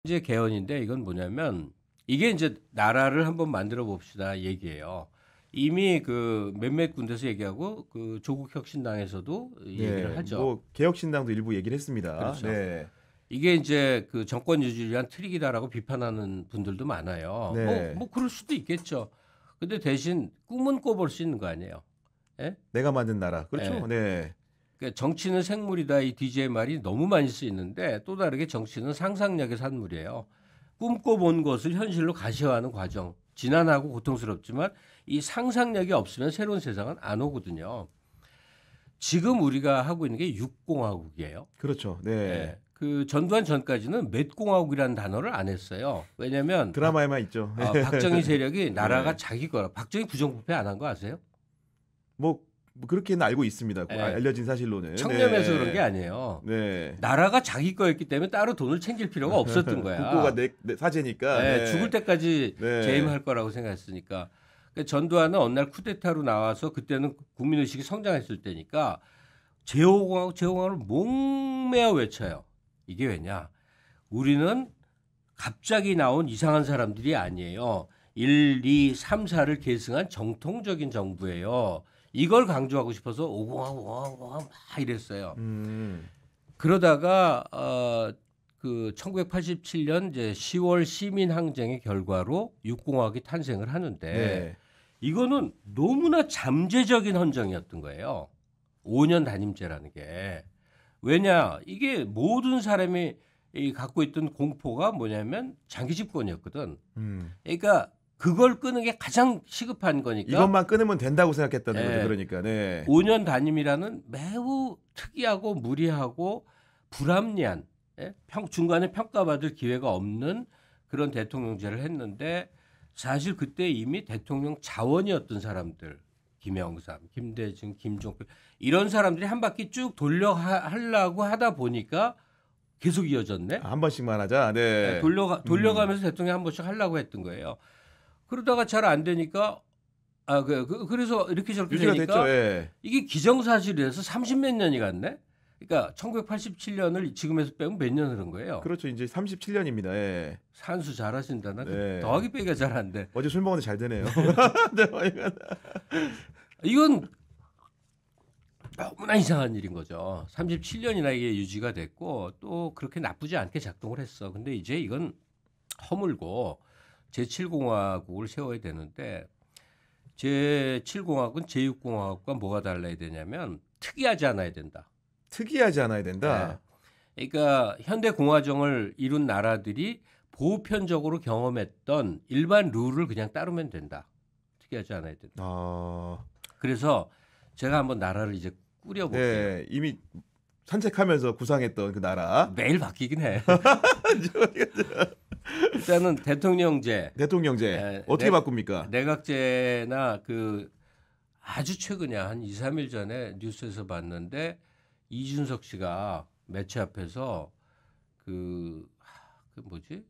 이제 개헌인데 이건 뭐냐면 이게 이제 나라를 한번 만들어 봅시다 얘기예요. 이미 그 몇몇 군데서 얘기하고 그 조국 혁신당에서도 얘기를 네, 하죠. 뭐 개혁신당도 일부 얘기를 했습니다. 그렇죠. 네, 이게 이제 그 정권 유지를 위한 트릭이다라고 비판하는 분들도 많아요. 네, 뭐 그럴 수도 있겠죠. 근데 대신 꿈은 꿔볼 수 있는 거 아니에요. 예? 내가 만든 나라. 예. 그렇죠. 네, 그러니까 정치는 생물이다 이 DJ 말이 너무 많이 쓰이는데 또 다르게 정치는 상상력의 산물이에요. 꿈꿔본 것을 현실로 가시화하는 과정. 지난하고 고통스럽지만 이 상상력이 없으면 새로운 세상은 안 오거든요. 지금 우리가 하고 있는 게 육공화국이에요. 그렇죠. 네, 예. 그 전두환 전까지는 맷공화국이라는 단어를 안 했어요. 왜냐하면 드라마에만 있죠. 박정희 세력이 나라가 네. 자기 거라. 박정희 부정부패 안 한 거 아세요? 뭐 그렇게는 알고 있습니다. 예. 알려진 사실로는. 청렴해서 네. 그런 게 아니에요. 네. 나라가 자기 거였기 때문에 따로 돈을 챙길 필요가 없었던 거야. 국고가 내 사재니까. 네, 네. 죽을 때까지 네. 재임할 거라고 생각했으니까. 그러니까 전두환은 어느 날 쿠데타로 나와서 그때는 국민의식이 성장했을 때니까 제호공화국을 목매어 외쳐요. 이게 왜냐? 우리는 갑자기 나온 이상한 사람들이 아니에요. 1, 2, 3, 4를 계승한 정통적인 정부예요. 이걸 강조하고 싶어서 오공화국 막 이랬어요. 그러다가 그 1987년 이제 10월 시민항쟁의 결과로 육공화국이 탄생을 하는데 네. 이거는 너무나 잠재적인 헌정이었던 거예요. 5년 단임제라는 게. 왜냐? 이게 모든 사람이 이 갖고 있던 공포가 뭐냐면 장기 집권이었거든. 그러니까 그걸 끄는 게 가장 시급한 거니까. 이것만 끊으면 된다고 생각했다는 네. 거죠. 그러니까. 네. 5년 단임이라는 매우 특이하고 무리하고 불합리한 중간에 평가받을 기회가 없는 그런 대통령제를 했는데 사실 그때 이미 대통령 자원이었던 사람들 김영삼, 김대중, 김종필 이런 사람들이 한 바퀴 쭉 하려고 하다 보니까 계속 이어졌네. 한 번씩만 하자. 네. 돌려가면서 대통령 한 번씩 하려고 했던 거예요. 그러다가 잘 안 되니까 그래서 이렇게 저렇게 유지가 되니까 됐죠. 예. 이게 기정사실이라서 30몇 년이 갔네. 그러니까 1987년을 지금에서 빼면 몇 년 흐른 거예요. 그렇죠. 이제 37년입니다. 예. 산수 잘하신다. 나 네. 더하기 빼기가 잘 안 돼. 어제 술 먹었는데 잘 되네요. 이건 너무나 이상한 일인 거죠. 37년이나 이게 유지가 됐고 또 그렇게 나쁘지 않게 작동을 했어. 근데 이제 이건 허물고 제7공화국을 세워야 되는데 제7공화국은 제6공화국과 뭐가 달라야 되냐면 특이하지 않아야 된다. 특이하지 않아야 된다. 네. 그러니까 현대 공화정을 이룬 나라들이 보편적으로 경험했던 일반 룰을 그냥 따르면 된다. 특이하지 않아야 된다. 그래서 제가 한번 나라를 이제 꾸려볼게요. 네, 이미 산책하면서 구상했던 그 나라. 매일 바뀌긴 해. 일단은 대통령제. 대통령제 어떻게 바꿉니까? 내각제나 그 아주 최근이야 한 2, 3일 전에 뉴스에서 봤는데 이준석 씨가 매체 앞에서 그 뭐지?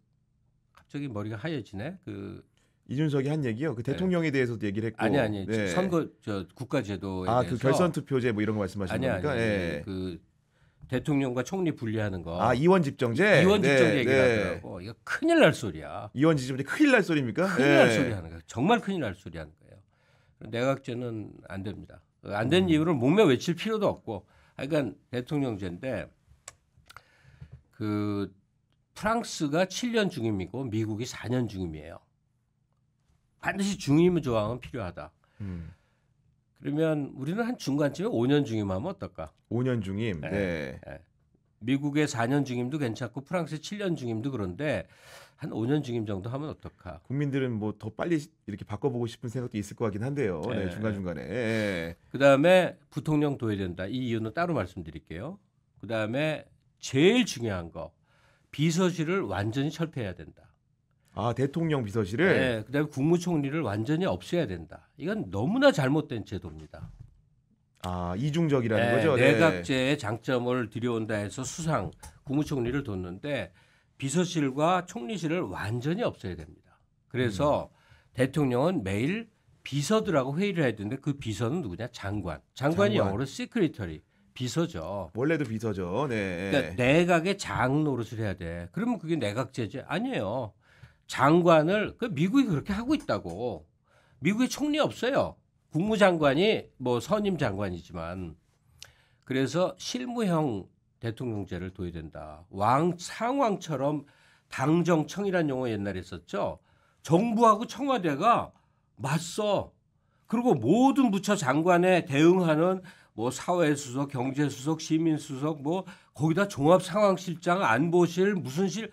갑자기 머리가 하얘지네. 그 이준석이 한 얘기요. 그 대통령에 대해서도 얘기를 했고. 아니. 네. 선거 국가제도에 대해서. 그 결선 투표제 뭐 이런 거 말씀하시는 겁니까? 예. 그 대통령과 총리 분리하는 거. 이원 집정제. 이원 집정제 얘기를 하더라고. 이거 큰일 날 소리야. 이원 집정제 큰일 날 소리입니까? 큰일 날 소리 하는 거예요. 정말 큰일 날 소리 하는 거예요. 내각제는 안 됩니다. 안 된 이유를 목매 외칠 필요도 없고. 그러니까 대통령제인데 그 프랑스가 7년 중임이고 미국이 4년 중임이에요. 반드시 중임 조항은 필요하다. 그러면 우리는 한 중간쯤에 5년 중임하면 어떨까? 5년 중임. 네. 미국의 4년 중임도 괜찮고 프랑스의 7년 중임도 그런데 한 5년 중임 정도 하면 어떨까? 국민들은 뭐 더 빨리 이렇게 바꿔보고 싶은 생각도 있을 것 같긴 한데요. 네, 중간중간에. 그다음에 부통령 둬야 된다. 이 이유는 따로 말씀드릴게요. 그다음에 제일 중요한 거 비서실을 완전히 철폐해야 된다. 대통령 비서실을. 네, 그다음에 국무총리를 완전히 없애야 된다. 이건 너무나 잘못된 제도입니다. 이중적이라는 거죠. 내각제의 장점을 들여온다 해서 수상 국무총리를 뒀는데 비서실과 총리실을 완전히 없애야 됩니다. 그래서 대통령은 매일 비서들하고 회의를 해야 되는데 그 비서는 누구냐? 장관. 장관이 영어로 시크리터리. 비서죠. 원래도 비서죠. 네. 그러니까 내각의 장 노릇을 해야 돼. 그러면 그게 내각제재 아니에요. 장관을 그 미국이 그렇게 하고 있다고. 미국에 총리 없어요. 국무장관이 뭐 선임 장관이지만 그래서 실무형 대통령제를 둬야 된다. 상왕처럼 당정청이라는 용어 옛날에 있었죠. 정부하고 청와대가 맞서. 그리고 모든 부처 장관에 대응하는 뭐 사회수석, 경제수석, 시민수석, 뭐 거기다 종합상황실장, 안보실, 무슨 실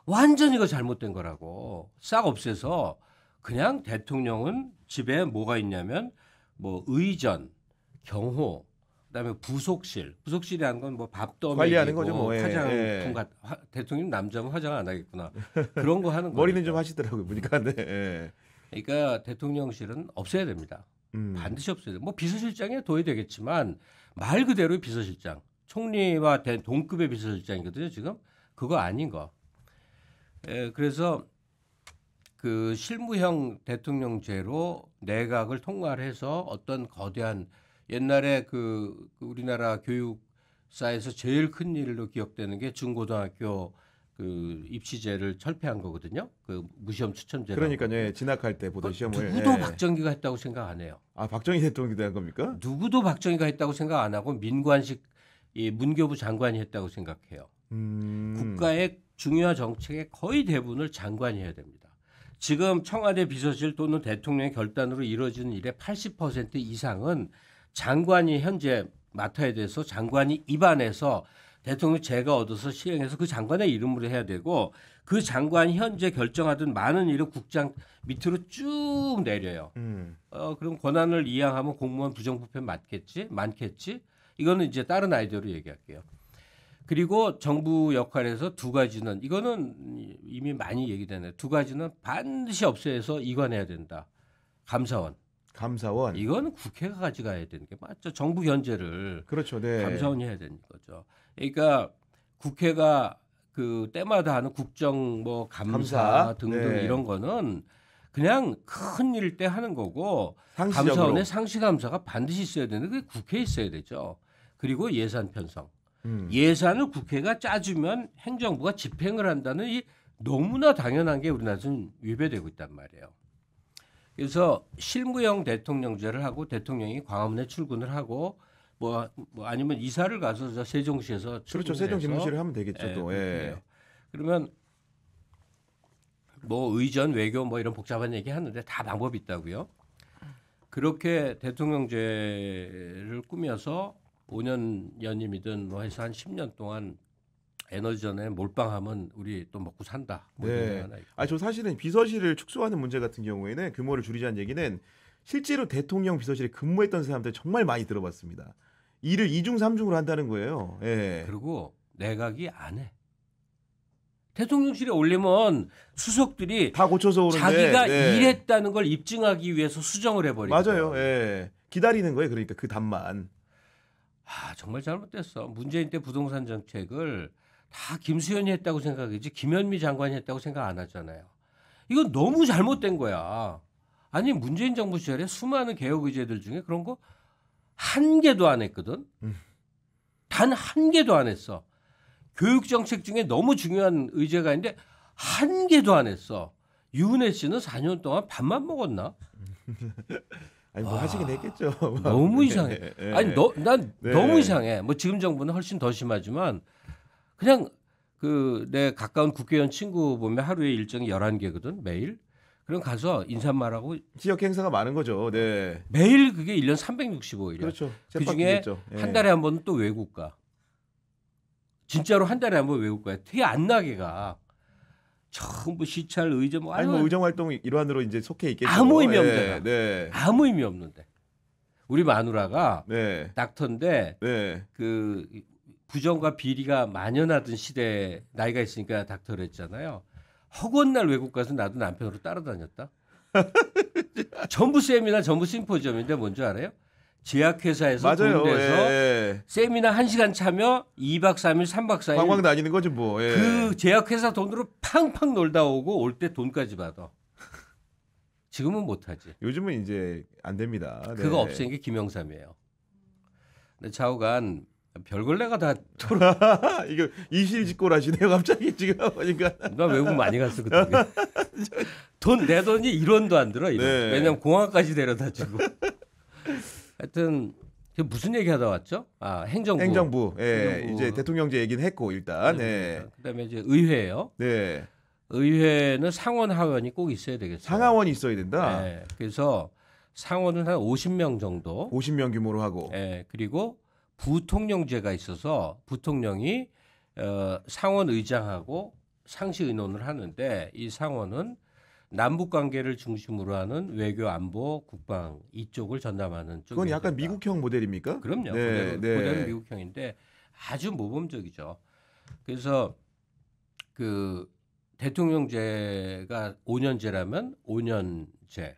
완전 이거 잘못된 거라고. 싹 없애서 그냥 대통령은 집에 뭐가 있냐면 뭐 의전, 경호, 그다음에 부속실이라는 건 뭐 밥도 관리하는 거죠, 뭐. 화장품 대통령 남자면 화장 안 하겠구나. 그런 거 하는 거. 머리는 좀 하시더라고요. 보니까. 네. 그러니까 대통령실은 없애야 됩니다. 반드시 없애야 돼. 뭐 비서실장에 둬야 되겠지만 말 그대로 비서실장, 총리와 동급의 비서실장이거든요. 지금 그거 아닌 거. 그래서 그 실무형 대통령제로 내각을 통과해서 어떤 거대한 옛날에 그 우리나라 교육사에서 제일 큰 일로 기억되는 게 중고등학교 그 입시제를 철폐한 거거든요. 그 무시험 추천제. 그러니까요. 예, 진학할 때 보던 시험을. 누구도 예. 박정희가 했다고 생각 안 해요. 아, 박정희 대통령이 대한 겁니까? 누구도 박정희가 했다고 생각 안 하고 민관식 이 문교부 장관이 했다고 생각해요. 국가의 중요한 정책의 거의 대부분을 장관이 해야 됩니다. 지금 청와대 비서실 또는 대통령의 결단으로 이루어지는 일의 80% 이상은 장관이 현재 맡아야 돼서 장관이 입안해서 대통령 제가 얻어서 시행해서 그 장관의 이름으로 해야 되고 그 장관이 현재 결정하던 많은 일을 국장 밑으로 쭉 내려요. 그럼 권한을 이양하면 공무원 부정부패 많겠지? 이거는 이제 다른 아이디어로 얘기할게요. 그리고 정부 역할에서 두 가지는 이거는 이미 많이 얘기되네. 두 가지는 반드시 없애서 이관해야 된다. 감사원. 이거는 국회가 가져가야 되는 게 맞죠. 정부 견제를 그렇죠. 네. 감사원이 해야 되는 거죠. 그러니까 국회가 그 때마다 하는 국정 뭐 감사 등등 네. 이런 거는 그냥 큰 일 때 하는 거고 상시적으로. 감사원의 상시 감사가 반드시 있어야 되는 게 국회에 있어야 되죠. 그리고 예산 편성. 예산을 국회가 짜주면 행정부가 집행을 한다는 이 너무나 당연한 게 우리나라에서는 위배되고 있단 말이에요. 그래서 실무형 대통령제를 하고 대통령이 광화문에 출근을 하고 뭐 아니면 이사를 가서 저 세종시에서 그렇죠. 세종집무실을 하면 되겠죠. 예, 또. 예. 그러면 뭐 의전, 외교 뭐 이런 복잡한 얘기 하는데 다 방법이 있다고요. 그렇게 대통령제를 꾸며서 5년 연임이든 뭐 해서 한 10년 동안 에너지전에 몰빵하면 우리 또 먹고 산다. 뭐 이런 네. 거 하나 있고. 저 사실은 비서실을 축소하는 문제 같은 경우에는 규모를 줄이자는 얘기는 실제로 대통령 비서실에 근무했던 사람들 정말 많이 들어봤습니다. 일을 2중 3중으로 한다는 거예요. 예. 그리고 내각이 안 해. 대통령실에 올리면 수석들이 다 고쳐서 오는데 자기가 네. 일했다는 걸 입증하기 위해서 수정을 해버리거든요. 맞아요. 예. 기다리는 거예요. 그러니까 그 답만. 정말 잘못됐어. 문재인 때 부동산 정책을 다 김수현이 했다고 생각하지 김현미 장관이 했다고 생각 안 하잖아요. 이건 너무 잘못된 거야. 아니 문재인 정부 시절에 수많은 개혁 의제들 중에 그런 거 한 개도 안 했거든. 단 한 개도 안 했어. 교육 정책 중에 너무 중요한 의제가 있는데 한 개도 안 했어. 유은혜 씨는 4년 동안 밥만 먹었나? 아니 뭐 하시긴 했겠죠. 너무 이상해. 네. 아니 난 네. 너무 이상해. 뭐 지금 정부는 훨씬 더 심하지만 그냥 그 내 가까운 국회의원 친구 보면 하루에 일정이 11개거든 매일. 그럼 가서 인사말하고 지역 행사가 많은 거죠. 네. 매일 그게 1년 365일이야. 그렇죠. 그중에 한 달에 한 번은 또 외국 가. 진짜로 한 달에 한 번 외국 가요. 티 안 나게 가. 전부 시찰 의전 뭐 아니 뭐 의정 활동 일환으로 이제 속해 있겠죠. 아무 의미 네, 없는데. 네. 아무 의미 없는데. 우리 마누라가 네. 닥터인데 네. 그 부정과 비리가 만연하던 시대에 나이가 있으니까 닥터를 했잖아요. 허구한 날 외국 가서 나도 남편으로 따라다녔다. 전부 세미나 전부 심포지엄인데 뭔지 알아요? 제약회사에서 맞아요. 돈 내서 예. 세미나 1시간 차며 2박 3일 3박 4일 관광 다니는 거지 뭐. 예. 그 제약회사 돈으로 팡팡 놀다 오고 올 때 돈까지 받아. 지금은 못하지. 요즘은 이제 안 됩니다. 네. 그거 없앤 게 김영삼이에요. 근데 좌우간 별걸 내가 다 이거 이실직고라시네요 갑자기 지금 보니까. 나 외국 많이 갔어 그때. 돈 내 돈이 1원도 안 들어. 1원. 네. 왜냐면 공항까지 데려다주고. 하여튼 무슨 얘기하다 왔죠? 아 행정부. 예, 행정부. 이제 대통령제 얘기는 했고 일단. 네. 그다음에 이제 의회예요. 네. 의회는 상원 하원이 꼭 있어야 되겠어요. 상하원이 있어야 된다. 네. 그래서 상원은 한 50명 정도. 50명 규모로 하고. 예, 그리고 부통령제가 있어서 부통령이 상원 의장하고 상시 의논을 하는데 이 상원은 남북 관계를 중심으로 하는 외교, 안보, 국방 이쪽을 전담하는 쪽이. 그건 약간 미국형 모델입니까? 그럼요. 네, 그대로 미국형인데 아주 모범적이죠. 그래서 그 대통령제가 5년제라면 5년제.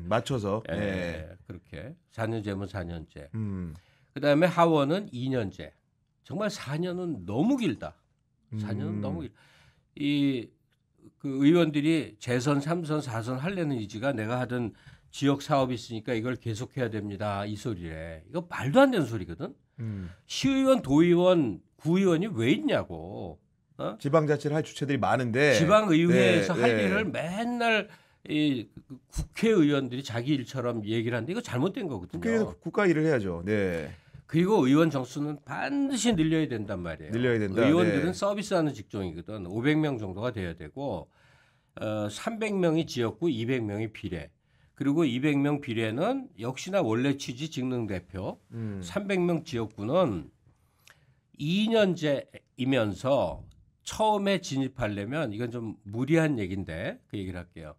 맞춰서. 예, 네. 그렇게 4년제면 4년제. 음. 그다음에 하원은 2년제. 정말 4년은 너무 길다. 4년은 너무 길다. 그 의원들이 재선, 3선, 4선 하려는 의지가 내가 하던 지역 사업이 있으니까 이걸 계속해야 됩니다. 이 소리래. 이거 말도 안 되는 소리거든. 시의원, 도의원, 구의원이 왜 있냐고. 어? 지방자치를 할 주체들이 많은데 지방의회에서 네, 할 네. 일을 맨날 이 국회의원들이 자기 일처럼 얘기를 하는데 이거 잘못된 거거든요. 국회의원은 국가 일을 해야죠. 네. 그리고 의원 정수는 반드시 늘려야 된단 말이에요. 늘려야 된다. 의원들은 네. 서비스하는 직종이거든. 500명 정도가 돼야 되고 300명이 지역구, 200명이 비례. 그리고 200명 비례는 역시나 원래 취지 직능 대표. 300명 지역구는 2년제이면서 처음에 진입하려면 이건 좀 무리한 얘기인데 그 얘기를 할게요.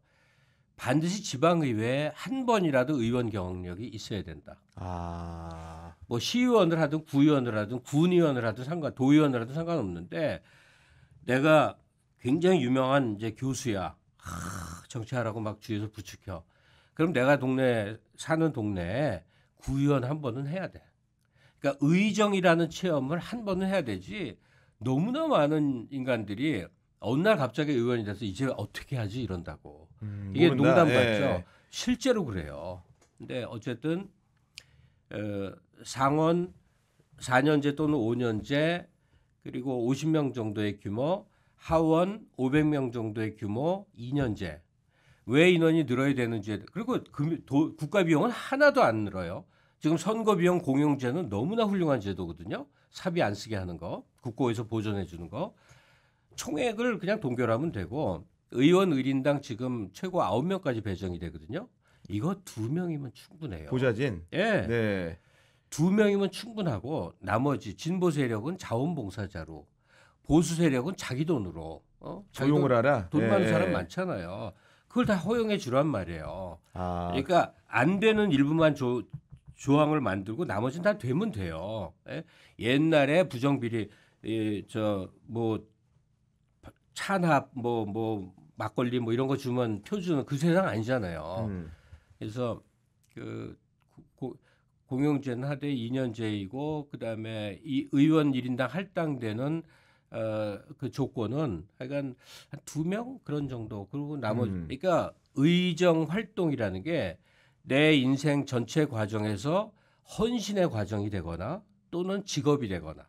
반드시 지방의회에 한 번이라도 의원 경력이 있어야 된다. 아. 뭐 시의원을 하든 구의원을 하든 군의원을 하든 도의원을 하든 상관없는데 내가 굉장히 유명한 이제 교수야. 정치하라고 막 주위에서 부추겨. 그럼 내가 사는 동네에 구의원 한 번은 해야 돼. 그러니까 의정이라는 체험을 한 번은 해야 되지. 너무나 많은 인간들이 어느 날 갑자기 의원이 돼서 이제 어떻게 하지 이런다고. 이게 모른다. 농담 같죠. 예. 실제로 그래요. 근데 어쨌든 상원 4년제 또는 5년제 그리고 50명 정도의 규모, 하원 500명 정도의 규모 2년제. 왜 인원이 늘어야 되는지. 그리고 국가 비용은 하나도 안 늘어요. 지금 선거 비용 공용제는 너무나 훌륭한 제도거든요. 사비 안 쓰게 하는 거, 국고에서 보존해 주는 거. 총액을 그냥 동결하면 되고 의원 의린당 지금 최고 9명까지 배정이 되거든요. 이거 2명이면 충분해요. 보좌진. 예. 네. 2명이면 충분하고 나머지 진보 세력은 자원봉사자로 보수 세력은 자기 돈으로 자기 조용을 하라. 돈 많은 예. 사람 많잖아요. 그걸 다 허용해 주란 말이에요. 아. 그러니까 안 되는 일부만 조항을 만들고 나머지는 다 되면 돼요. 예? 옛날에 부정비리 뭐 찬합 뭐 막걸리 뭐 이런 거 주면 표 주는 그 세상 아니잖아요. 그래서 그 공용제는 하되 2년제이고 그다음에 이 의원 1인당 할당되는 그 조건은 하여간 한 2명 그런 정도. 그리고 나머지 그러니까 의정 활동이라는 게 내 인생 전체 과정에서 헌신의 과정이 되거나 또는 직업이 되거나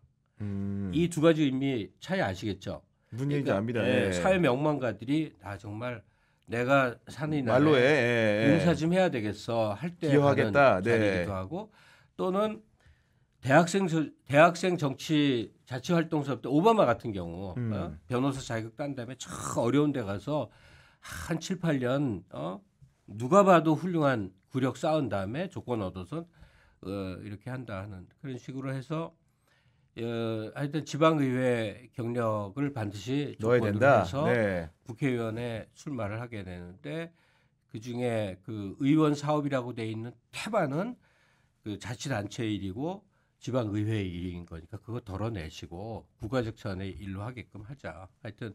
이 두 가지 의미 차이 아시겠죠? 무슨 얘기인지 압니다. 예, 예. 사회 명망가들이 정말 내가 사는 이 말로에 나라에 봉사 좀 해야 되겠어 할 때 기여하겠다. 하는 네. 자리기도 하고 또는 대학생 정치 자치 활동서 때 오바마 같은 경우 변호사 자격 딴 다음에 참 어려운 데 가서 한 7, 8년 누가 봐도 훌륭한 구력 쌓은 다음에 조건 얻어서 이렇게 한다 하는 그런 식으로 해서 하여튼 지방의회 경력을 반드시 넣어야 조건으로 된다. 해서 네. 국회의원에 출마를 하게 되는데 그중에 그 의원 사업이라고 돼 있는 태반은 그 자치단체의 일이고 지방의회의 일인 거니까 그거 덜어내시고 국가적 차원의 일로 하게끔 하자. 하여튼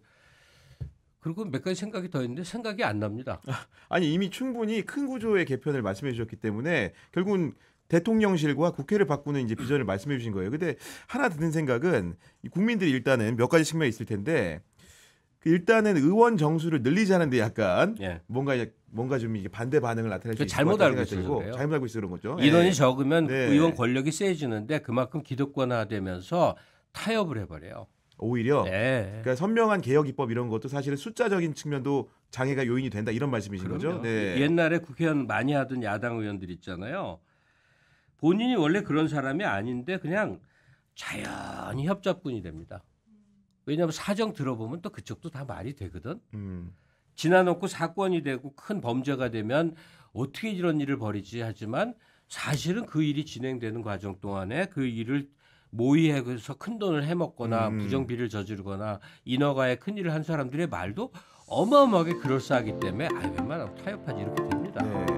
그리고 몇 가지 생각이 더 있는데 생각이 안 납니다. 아니 이미 충분히 큰 구조의 개편을 말씀해 주셨기 때문에 결국은 대통령실과 국회를 바꾸는 이제 비전을 말씀해 주신 거예요. 근데 하나 드는 생각은 이 국민들이 일단은 몇 가지 측면이 있을 텐데 일단은 의원 정수를 늘리자는데 약간 예. 뭔가 좀 이게 반대 반응을 나타낼 수 그 있을 잘못 것 같다는 알고 생각이 있어서 들고 그래요. 잘못 알고 있어 그런 거죠. 인원이 예. 적으면 네. 의원 권력이 세지는데 그만큼 기득권화되면서 타협을 해버려요. 오히려 네. 그러니까 선명한 개혁 입법 이런 것도 사실은 숫자적인 측면도 장애가 요인이 된다 이런 말씀이신 거죠. 그럼요. 네. 옛날에 국회의원 많이 하던 야당 의원들 있잖아요. 본인이 원래 그런 사람이 아닌데 그냥 자연히 협작꾼이 됩니다. 왜냐하면 사정 들어보면 또 그쪽도 다 말이 되거든. 지나놓고 사건이 되고 큰 범죄가 되면 어떻게 이런 일을 벌이지 하지만 사실은 그 일이 진행되는 과정 동안에 그 일을 모의해서 큰 돈을 해먹거나 부정비리를 저지르거나 인허가에 큰일을 한 사람들의 말도 어마어마하게 그럴싸하기 때문에 웬만하면 타협하지 이렇게 됩니다. 네.